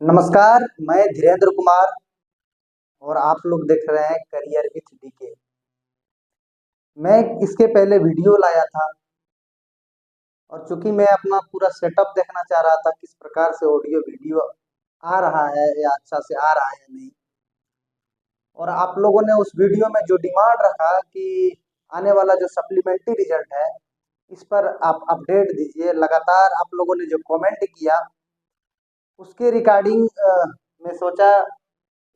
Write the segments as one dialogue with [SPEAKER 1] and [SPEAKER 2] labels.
[SPEAKER 1] नमस्कार, मैं धीरेन्द्र कुमार और आप लोग देख रहे हैं करियर विथ डीके। मैं इसके पहले वीडियो लाया था और चूंकि मैं अपना पूरा सेटअप देखना चाह रहा था किस प्रकार से ऑडियो वीडियो आ रहा है या अच्छा से आ रहा है या नहीं। और आप लोगों ने उस वीडियो में जो डिमांड रखा कि आने वाला जो सप्लीमेंट्री रिजल्ट है इस पर आप अपडेट दीजिए। लगातार आप लोगों ने जो कमेंट किया उसके रिगार्डिंग मैं सोचा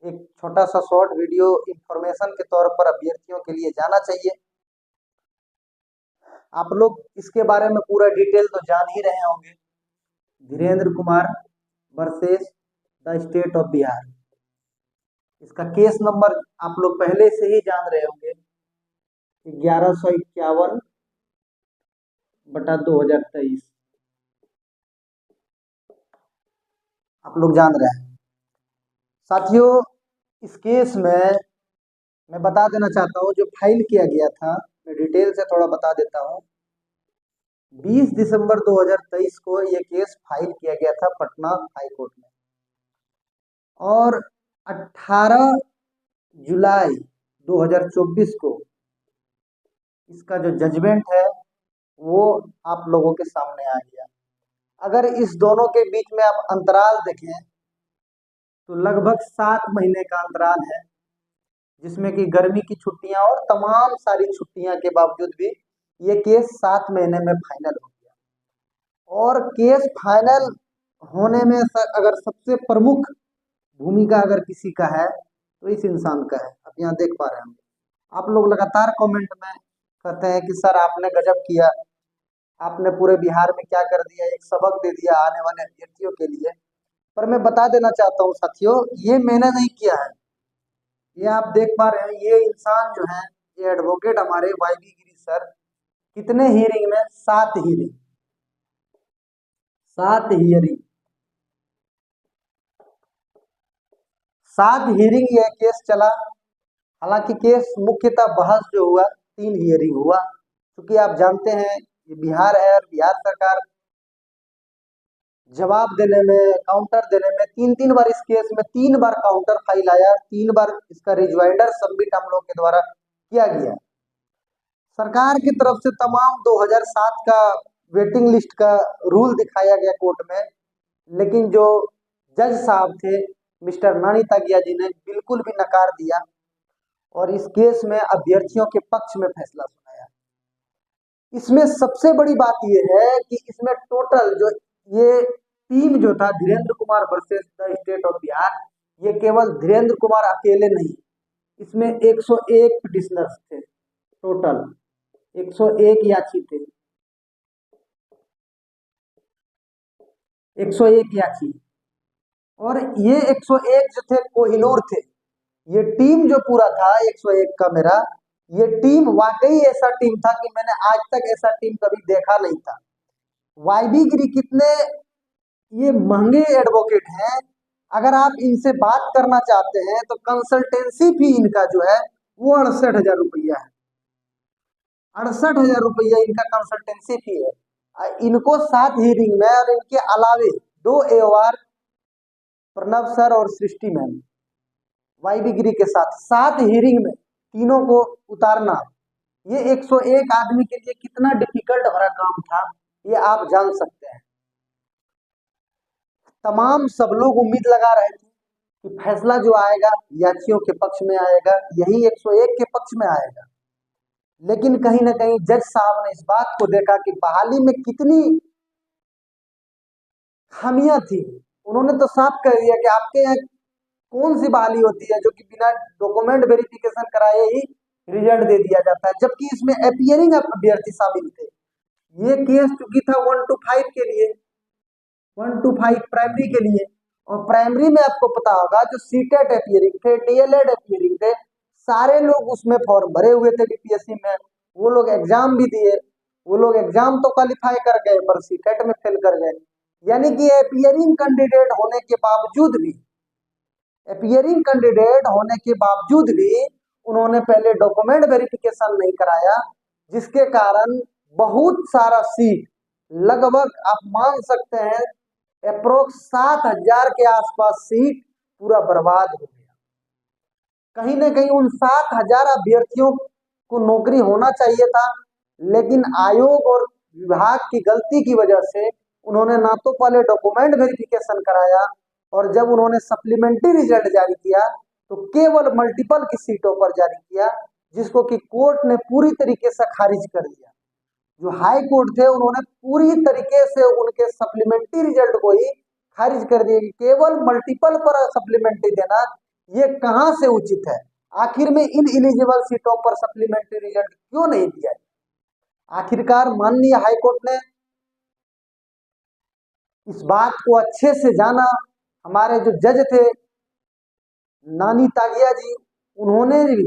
[SPEAKER 1] एक छोटा सा शॉर्ट वीडियो इंफॉर्मेशन के तौर पर अभ्यर्थियों के लिए जाना चाहिए। आप लोग इसके बारे में पूरा डिटेल तो जान ही रहे होंगे। Dhirendra Kumar versus the state of Bihar, इसका केस नंबर आप लोग पहले से ही जान रहे होंगे, 1151/2023 आप लोग जान रहे हैं। साथियों, इस केस में मैं बता देना चाहता हूँ जो फाइल किया गया था, मैं डिटेल से थोड़ा बता देता हूँ। 20 दिसंबर 2023 को ये केस फाइल किया गया था पटना हाई कोर्ट में और 18 जुलाई 2024 को इसका जो जजमेंट है वो आप लोगों के सामने आ गया। अगर इस दोनों के बीच में आप अंतराल देखें तो लगभग 7 महीने का अंतराल है, जिसमें कि गर्मी की छुट्टियां और तमाम सारी छुट्टियां के बावजूद भी ये केस 7 महीने में फाइनल हो गया। और केस फाइनल होने में अगर सबसे प्रमुख भूमिका अगर किसी का है तो इस इंसान का है। आप यहाँ देख पा रहे हैं, आप लोग लगातार कमेंट में कहते हैं कि सर आपने गजब किया, आपने पूरे बिहार में क्या कर दिया, एक सबक दे दिया आने वाले अभ्यर्थियों के लिए। पर मैं बता देना चाहता हूँ साथियों, ये मैंने नहीं किया है। ये आप देख पा रहे हैं, ये इंसान जो है, ये एडवोकेट हमारे वाईबी गिरी सर, कितने हियरिंग में, 7 हियरिंग, 7 हियरिंग, 7 हियरिंग यह केस चला। हालांकि केस मुख्यतः बहस जो हुआ 3 हियरिंग हुआ, क्योंकि आप जानते हैं ये बिहार है और बिहार सरकार जवाब देने में, काउंटर देने में 3-3 बार, इस केस में 3 बार काउंटर फाइल आया, 3 बार इसका रिजवाइंडर सबमिट हम लोग के द्वारा किया गया। सरकार की तरफ से तमाम 2007 का वेटिंग लिस्ट का रूल दिखाया गया कोर्ट में, लेकिन जो जज साहब थे मिस्टर नानी तागिया जी ने बिल्कुल भी नकार दिया और इस केस में अभ्यर्थियों के पक्ष में फैसला सुनाया। इसमें सबसे बड़ी बात यह है कि इसमें टोटल जो ये टीम जो था Dhirendra Kumar versus the state of Bihar, ये केवल धीरेन्द्र कुमार अकेले नहीं, इसमें 101 पिटिशनर्स थे, टोटल 101 याची थे, 101 याची। और ये 101 जो थे कोहिनूर थे। ये टीम जो पूरा था 101 का मेरा, ये टीम वाकई ऐसा टीम था कि मैंने आज तक ऐसा टीम कभी देखा नहीं था। वाईबी गिरी कितने ये महंगे एडवोकेट हैं, अगर आप इनसे बात करना चाहते हैं तो कंसल्टेंसी फी इनका जो है वो 68,000 रुपया है। 68,000 रुपया इनका कंसल्टेंसी फी है। इनको 7 हियरिंग में और इनके अलावे 2 AOR प्रणव सर और सृष्टि मैम वाईबी गिरी के साथ 7 हियरिंग में तीनों को उतारना, ये 101 आदमी के लिए कितना डिफिकल्ट भरा काम था, ये आप जान सकते हैं। तमाम सब लोग उम्मीद लगा रहे थे कि फैसला जो आएगा याचियों के पक्ष में आएगा, यही 101 के पक्ष में आएगा। लेकिन कहीं ना कहीं जज साहब ने इस बात को देखा कि बहाली में कितनी खामियां थी। उन्होंने तो साफ कह दिया कि आपके यहाँ कौन सी बहाली होती है जो कि बिना डॉक्यूमेंट वेरिफिकेशन कराए ही रिजल्ट दे दिया जाता है, जबकि इसमें अपियरिंग अभ्यर्थी शामिल थे। ये केस चूंकि था 1 to 5 के लिए, 1 to 5 प्राइमरी के लिए, और प्राइमरी में आपको पता होगा जो सीटेट अपियरिंग थे, डीएलएड अपियरिंग थे, सारे लोग उसमें फॉर्म भरे हुए थे बीपीएससी में, वो लोग एग्जाम भी दिए, वो लोग एग्जाम तो क्वालिफाई कर गए पर सीटेट में फेल कर गए। यानी कि अपियरिंग कैंडिडेट होने के बावजूद भी, अपियरिंग कैंडिडेट होने के बावजूद भी उन्होंने पहले डॉक्यूमेंट वेरिफिकेशन नहीं कराया, जिसके कारण बहुत सारा सीट, लगभग आप मान सकते हैं अप्रोक्स 7,000 के आसपास सीट पूरा बर्बाद हो गया। कहीं ना कहीं उन 7,000 अभ्यर्थियों को नौकरी होना चाहिए था, लेकिन आयोग और विभाग की गलती की वजह से उन्होंने ना तो पहले डॉक्यूमेंट वेरिफिकेशन कराया, और जब उन्होंने सप्लीमेंट्री रिजल्ट जारी किया तो केवल मल्टीपल की सीटों पर जारी किया, जिसको कि कोर्ट ने पूरी तरीके से खारिज कर दिया। जो हाई कोर्ट थे उन्होंने पूरी तरीके से उनके सप्लीमेंट्री रिजल्ट को ही खारिज कर दिया कि केवल मल्टीपल पर सप्लीमेंट्री देना ये कहां से उचित है। आखिर में इन एलिजिबल सीटों पर सप्लीमेंट्री रिजल्ट क्यों नहीं दिया। आखिरकार माननीय हाई कोर्ट ने इस बात को अच्छे से जाना। हमारे जो जज थे नानी तागिया जी, उन्होंने भी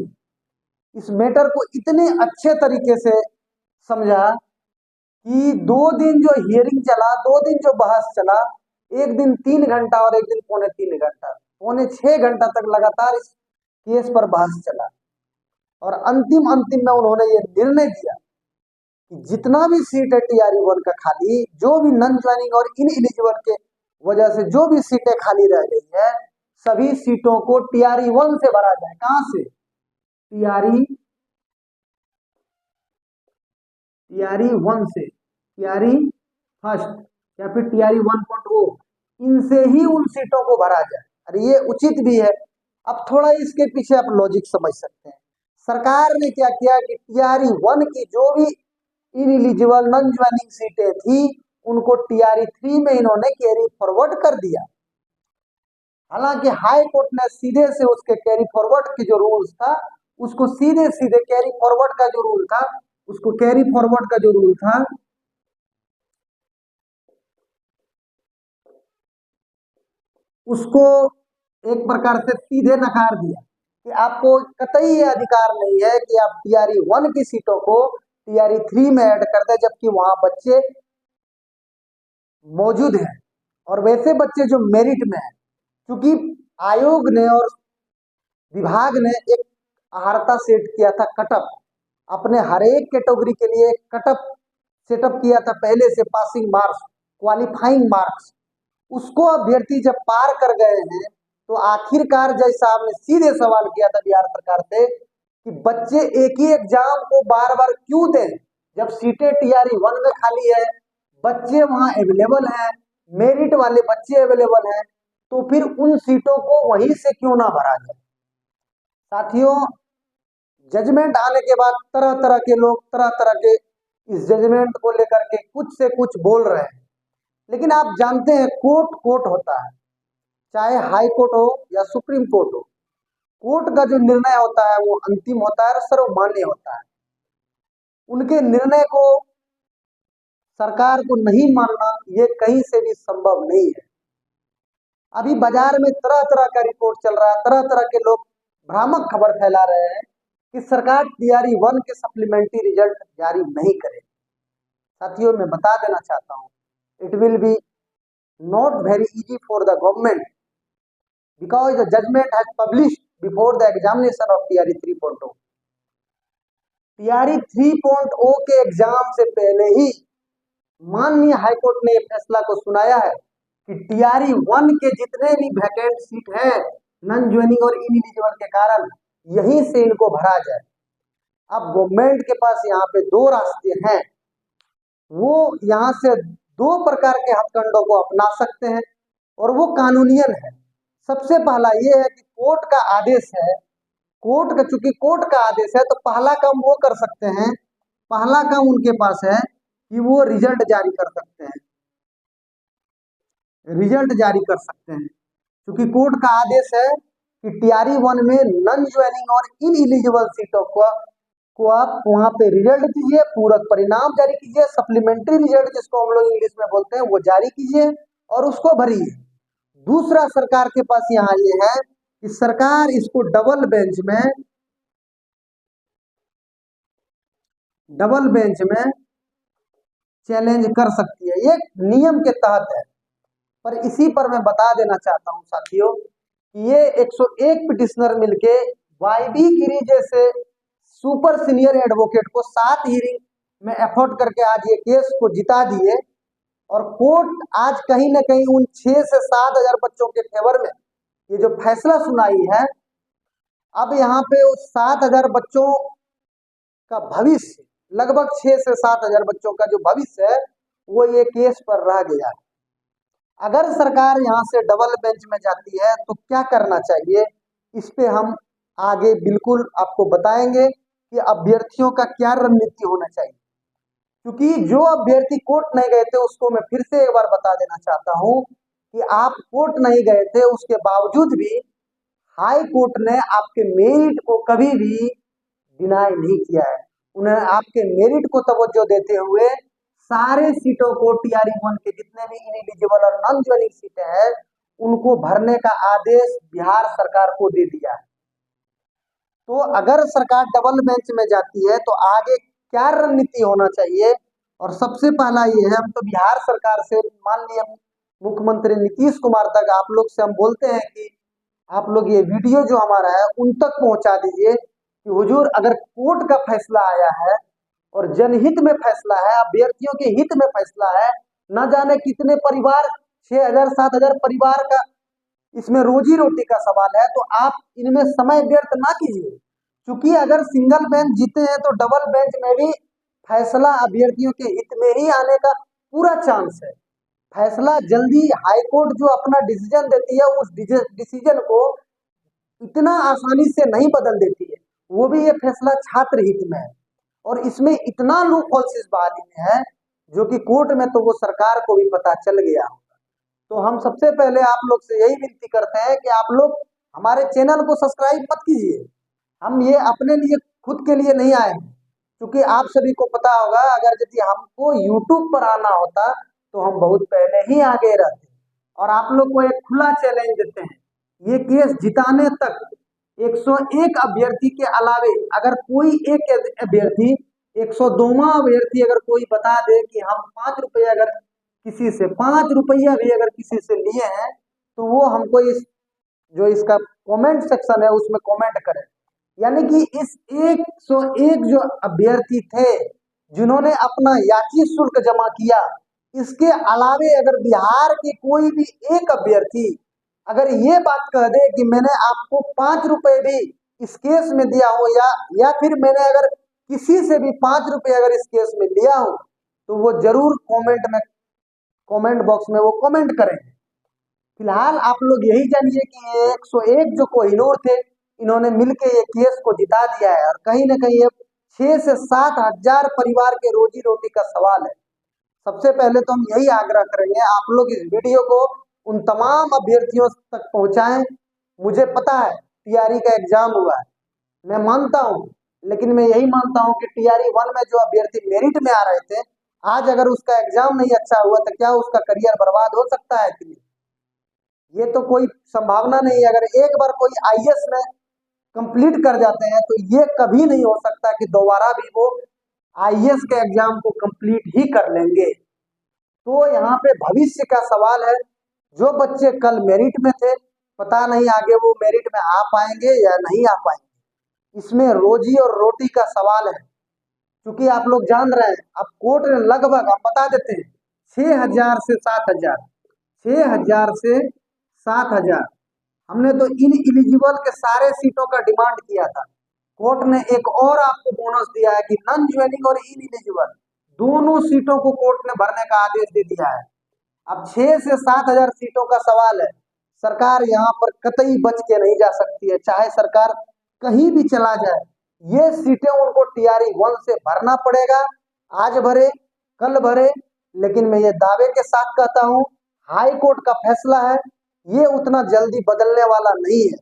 [SPEAKER 1] इस मैटर को इतने अच्छे तरीके से समझा कि 2 दिन जो हियरिंग चला, 2 दिन जो बहस चला, एक दिन 3 घंटा और एक दिन पौने 3 घंटा, पौने 6 घंटा तक लगातार इस केस पर बहस चला, और अंतिम में उन्होंने ये निर्णय दिया कि जितना भी सीट है TRE-1 का खाली, जो भी नॉन ज्वाइनिंग और इन एलिजिबल के वजह से जो भी सीटें खाली रह गई है, सभी सीटों को TRE-1 से भरा जाए। कहां से? TRE-1 से, TRE फर्स्ट या फिर TRE 1.0, इनसे ही उन सीटों को भरा जाए। अरे ये उचित भी है। अब थोड़ा इसके पीछे आप लॉजिक समझ सकते हैं। सरकार ने क्या किया कि TRE-1 की जो भी इनएलिजिबल नॉन ज्वाइनिंग सीटें थी उनको TRE-3 में इन्होंने कैरी फॉरवर्ड कर दिया। हालांकि हाई कोर्ट ने सीधे से उसके कैरी फॉरवर्ड के जो रूल्स था उसको सीधे सीधे कैरी फॉरवर्ड का जो रूल था उसको कैरी फॉरवर्ड का जो रूल था उसको एक प्रकार से सीधे नकार दिया कि आपको कतई ये अधिकार नहीं है कि आप TRE-1 की सीटों को TRE-3 में ऐड कर दें, जबकि वहां बच्चे मौजूद हैं और वैसे बच्चे जो मेरिट में हैं। क्योंकि आयोग ने और विभाग ने एक अहर्ता सेट किया था, कटअप, अपने हर एक कैटेगरी के लिए एक कटअप सेटअप किया था पहले से, पासिंग मार्क्स, क्वालिफाइंग मार्क्स। उसको अभ्यर्थी जब पार कर गए हैं तो आखिरकार जज साहब ने सीधे सवाल किया था बिहार सरकार से कि बच्चे एक ही एग्जाम को बार बार क्यों दें, जब सीटें TRE-1 में खाली है, बच्चे वहां अवेलेबल हैं, मेरिट वाले बच्चे अवेलेबल हैं, तो फिर उन सीटों को वहीं से क्यों ना भरा जाए। साथियों, जजमेंट आने के बाद तरह तरह के लोग तरह तरह के इस जजमेंट को लेकर के कुछ से कुछ बोल रहे हैं, लेकिन आप जानते हैं कोर्ट कोर्ट होता है, चाहे हाई कोर्ट हो या सुप्रीम कोर्ट हो। कोर्ट का जो निर्णय होता है वो अंतिम होता है और सर्वमान्य होता है। उनके निर्णय को सरकार को नहीं मानना ये कहीं से भी संभव नहीं है। अभी बाजार में तरह तरह का रिपोर्ट चल रहा है, तरह तरह के लोग भ्रामक खबर फैला रहे हैं कि सरकार TRE-1 के सप्लीमेंट्री रिजल्ट जारी नहीं करे। साथियों, मैं बता देना चाहता हूँ, it will be not very easy for the government because the judgment has published before the examination of TRE 3.0. TRE 3.0 के एग्जाम से पहले ही माननीय हाईकोर्ट ने फैसला को सुनाया है कि TRE-1 के जितने भी वैकेंट सीट हैं नॉन ज्वाइनिंग और इनएलिजिबल के कारण, यहीं से इनको भरा जाए। अब गवर्नमेंट के पास यहाँ पे 2 रास्ते हैं, वो यहाँ से 2 प्रकार के हथकंडों को अपना सकते हैं और वो कानूनियन है। सबसे पहला ये है कि कोर्ट का आदेश है, चूंकि कोर्ट का आदेश है तो पहला काम वो कर सकते हैं, पहला काम उनके पास है कि वो रिजल्ट जारी कर सकते हैं, क्योंकि कोर्ट का आदेश है कि TRE-1 में नॉन ज्वाइनिंग और इनएलिजिबल सीटों को आप वहां पे रिजल्ट कीजिए, पूरक परिणाम जारी कीजिए, सप्लीमेंट्री रिजल्ट जिसको हम लोग इंग्लिश में बोलते हैं वो जारी कीजिए और उसको भरिए। दूसरा सरकार के पास यहाँ ये है कि सरकार इसको डबल बेंच में चैलेंज कर सकती है, ये नियम के तहत है। पर इसी पर मैं बता देना चाहता हूं साथियों कि ये 101 पिटिशनर मिलके YB गिरी जैसे सुपर सीनियर एडवोकेट को 7 हियरिंग में एफर्ट करके आज ये केस को जिता दिए। और कोर्ट आज कहीं ना कहीं उन 6 से 7 हजार बच्चों के फेवर में ये जो फैसला सुनाई है, अब यहाँ पे उस 7 हजार बच्चों का भविष्य, लगभग 6 से 7 हजार बच्चों का जो भविष्य है वो ये केस पर रह गया है। अगर सरकार यहाँ से डबल बेंच में जाती है तो क्या करना चाहिए, इस पे हम आगे बिल्कुल आपको बताएंगे कि अभ्यर्थियों का क्या रणनीति होना चाहिए। क्योंकि जो अभ्यर्थी कोर्ट नहीं गए थे उसको मैं फिर से एक बार बता देना चाहता हूँ कि आप कोर्ट नहीं गए थे, उसके बावजूद भी हाई कोर्ट ने आपके मेरिट को कभी भी डिनाई नहीं किया है। उन्हें आपके मेरिट को तवज्जो देते हुए सारे सीटों को TRE 1 के जितने भी इनएलिजिबल और नॉन ज्वाइनिंग सीटें हैं उनको भरने का आदेश बिहार सरकार को दे दिया है। तो अगर सरकार डबल बेंच में जाती है तो आगे क्या रणनीति होना चाहिए, और सबसे पहला ये है, हम तो बिहार सरकार से माननीय मुख्यमंत्री नीतीश कुमार तक आप लोग से हम बोलते हैं कि आप लोग ये वीडियो जो हमारा है उन तक पहुंचा दीजिए कि हुजूर अगर कोर्ट का फैसला आया है और जनहित में फैसला है, अभ्यर्थियों के हित में फैसला है, न जाने कितने परिवार, 6 हजार 7 हजार परिवार का इसमें रोजी रोटी का सवाल है, तो आप इनमें समय व्यर्थ ना कीजिए। क्योंकि अगर सिंगल बेंच जीते हैं तो डबल बेंच में भी फैसला अभ्यर्थियों के हित में ही आने का पूरा चांस है। फैसला जल्दी हाई कोर्ट जो अपना डिसीजन देती है उस डिसीजन को इतना आसानी से नहीं बदल देती है, वो भी ये फैसला छात्र हित में है। और इसमें इतना लूप होल्स इस बहाली में है जो कि कोर्ट में तो वो सरकार को भी पता चल गया। तो हम सबसे पहले आप लोग से यही विनती करते हैं कि आप लोग हमारे चैनल को सब्सक्राइब मत कीजिए। हम ये अपने लिए खुद के लिए नहीं आए हैं, क्योंकि आप सभी को पता होगा अगर यदि हमको यूट्यूब पर आना होता तो हम बहुत पहले ही आगे रहते। और आप लोग को एक खुला चैलेंज देते हैं, ये केस जिताने तक 101 अभ्यर्थी के अलावे अगर कोई एक अभ्यर्थी 102वां अभ्यर्थी अगर कोई बता दे कि हम 5 रुपये अगर किसी से 5 रुपया भी अगर किसी से लिए हैं तो वो हमको इस जो इसका कमेंट सेक्शन है उसमें कमेंट करें। यानी कि इस 101 जो अभ्यर्थी थे जिन्होंने अपना याची शुल्क जमा किया, इसके अलावे अगर बिहार के कोई भी एक अभ्यर्थी अगर ये बात कह दे कि मैंने आपको 5 रुपए भी इस केस में दिया हो या फिर मैंने अगर किसी से भी 5 रुपए अगर इस केस में लिया हो तो वो जरूर कमेंट बॉक्स में वो कमेंट करें। फिलहाल आप लोग यही जानिए कि ये 101 जो कोहिनूर थे इन्होंने मिलकर ये केस को जिता दिया है, और कहीं ना कहीं ये 6 से 7 हजार परिवार के रोजी रोटी का सवाल है। सबसे पहले तो हम यही आग्रह करेंगे आप लोग इस वीडियो को उन तमाम अभ्यर्थियों तक पहुंचाएं। मुझे पता है TRE का एग्जाम हुआ है, मैं मानता हूं, लेकिन मैं यही मानता हूं कि TRE 1 में जो अभ्यर्थी मेरिट में आ रहे थे, आज अगर उसका एग्जाम नहीं अच्छा हुआ तो क्या उसका करियर बर्बाद हो सकता है कि नहीं? ये तो कोई संभावना नहीं है। अगर एक बार कोई IAS में कंप्लीट कर जाते हैं तो ये कभी नहीं हो सकता कि दोबारा भी वो IAS के एग्जाम को कंप्लीट ही कर लेंगे। तो यहाँ पे भविष्य का सवाल है। जो बच्चे कल मेरिट में थे, पता नहीं आगे वो मेरिट में आ पाएंगे या नहीं आ पाएंगे। इसमें रोजी और रोटी का सवाल है। क्योंकि आप लोग जान रहे हैं अब कोर्ट ने लगभग, हम बता देते हैं, 6 हजार से 7 हजार, 6 हजार से 7 हजार, हमने तो इन एलिजिबल के सारे सीटों का डिमांड किया था। कोर्ट ने एक और आपको बोनस दिया है कि नॉन ज्वाइनिंग और इन एलिजिबल दोनों सीटों को कोर्ट ने भरने का आदेश दे दिया है। अब 6 से 7 हजार सीटों का सवाल है। सरकार यहाँ पर कतई बच के नहीं जा सकती है, चाहे सरकार कहीं भी चला जाए, ये सीटें उनको TRE 1 से भरना पड़ेगा। आज भरे कल भरे, लेकिन मैं ये दावे के साथ कहता हूँ हाई कोर्ट का फैसला है, ये उतना जल्दी बदलने वाला नहीं है।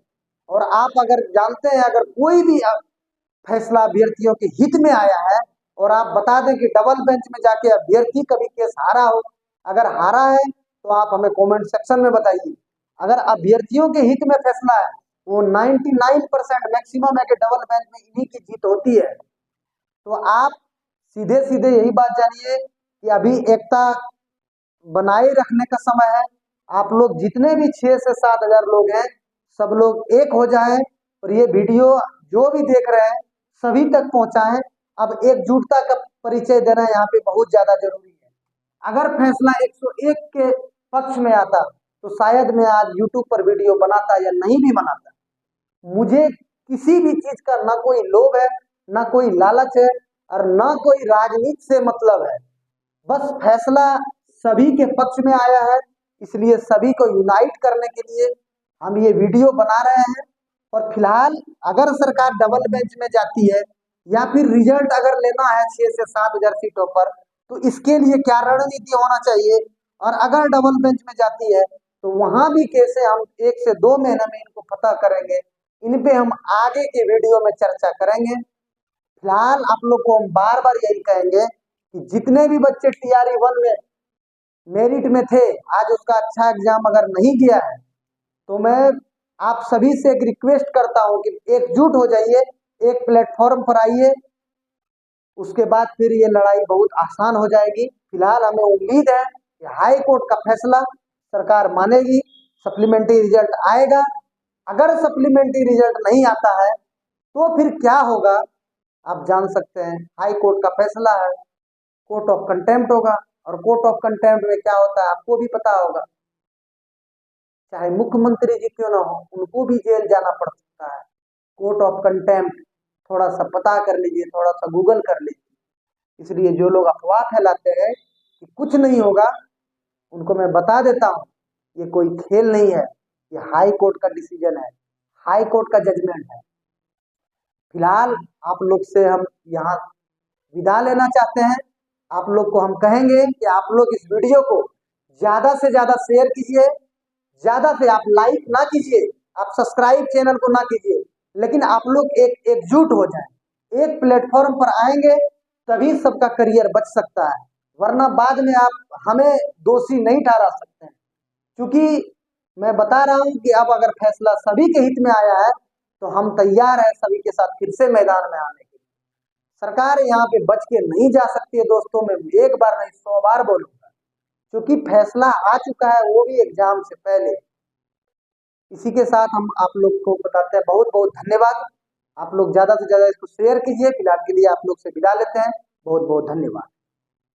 [SPEAKER 1] और आप अगर जानते हैं अगर कोई भी फैसला अभ्यर्थियों के हित में आया है और आप बता दें कि डबल बेंच में जाके अभ्यर्थी कभी केस हारा हो, अगर हारा है तो आप हमें कमेंट सेक्शन में बताइए। अगर अभ्यर्थियों के हित में फैसला है, वो 99% मैक्सिमम है कि डबल बेंच में इन्हीं की जीत होती है। तो आप सीधे सीधे यही बात जानिए कि अभी एकता बनाए रखने का समय है। आप लोग जितने भी 6 से 7 हजार लोग हैं, सब लोग एक हो जाएं और ये वीडियो जो भी देख रहे हैं सभी तक पहुंचाएं। अब एकजुटता का परिचय देना यहाँ पे बहुत ज्यादा जरूरी है। अगर फैसला 101 के पक्ष में आता तो शायद मैं आज यूट्यूब पर वीडियो बनाता या नहीं भी बनाता। मुझे किसी भी चीज का ना कोई लोभ है, ना कोई लालच है, और ना कोई राजनीति से मतलब है। बस फैसला सभी के पक्ष में आया है, इसलिए सभी को यूनाइट करने के लिए हम ये वीडियो बना रहे हैं। और फिलहाल अगर सरकार डबल बेंच में जाती है या फिर रिजल्ट अगर लेना है 6 से 7 हजार सीटों पर, तो इसके लिए क्या रणनीति होना चाहिए, और अगर डबल बेंच में जाती है तो वहां भी कैसे हम 1 से 2 महीने में इनको पता करेंगे, इन पे हम आगे के वीडियो में चर्चा करेंगे। फिलहाल आप लोग को हम बार बार यही कहेंगे कि जितने भी बच्चे TRE 1 में मेरिट में थे, आज उसका अच्छा एग्जाम अगर नहीं गया है, तो मैं आप सभी से एक रिक्वेस्ट करता हूं कि एकजुट हो जाइए, एक प्लेटफॉर्म पर आइए, उसके बाद फिर ये लड़ाई बहुत आसान हो जाएगी। फिलहाल हमें उम्मीद है कि हाई कोर्ट का फैसला सरकार मानेगी, सप्लीमेंट्री रिजल्ट आएगा। अगर सप्लीमेंट्री रिजल्ट नहीं आता है तो फिर क्या होगा आप जान सकते हैं। हाई कोर्ट का फैसला है, कोर्ट ऑफ कंटेम्प्ट होगा, और कोर्ट ऑफ कंटेम्प्ट में क्या होता है आपको भी पता होगा, चाहे मुख्यमंत्री जी क्यों ना हो उनको भी जेल जाना पड़ सकता है। कोर्ट ऑफ कंटेम्प्ट थोड़ा सा पता कर लीजिए, थोड़ा सा गूगल कर लीजिए। इसलिए जो लोग अफवाह फैलाते हैं कि कुछ नहीं होगा, उनको मैं बता देता हूँ ये कोई खेल नहीं है, ये हाई कोर्ट का डिसीजन है, हाई कोर्ट का जजमेंट है। फिलहाल आप लोग से हम यहाँ विदा लेना चाहते हैं। आप लोग को हम कहेंगे कि आप लोग इस वीडियो को ज्यादा से ज्यादा शेयर कीजिए, ज्यादा से आप लाइक ना कीजिए, आप सब्सक्राइब चैनल को ना कीजिए, लेकिन आप लोग एक एकजुट हो जाएं, एक प्लेटफॉर्म पर आएंगे तभी सबका करियर बच सकता है, वरना बाद में आप हमें दोषी नहीं ठहरा सकते हैं। क्योंकि मैं बता रहा हूं कि अब अगर फैसला सभी के हित में आया है तो हम तैयार हैं सभी के साथ फिर से मैदान में आने के लिए। सरकार यहाँ पे बच के नहीं जा सकती है दोस्तों, मैं एक बार नहीं 100 बार बोलूंगा, क्योंकि फैसला आ चुका है, वो भी एग्जाम से पहले। इसी के साथ हम आप लोग को बताते हैं बहुत बहुत धन्यवाद। आप लोग ज्यादा से ज्यादा इसको शेयर कीजिए। फिलहाल के लिए आप लोग से विदा लेते हैं, बहुत बहुत धन्यवाद।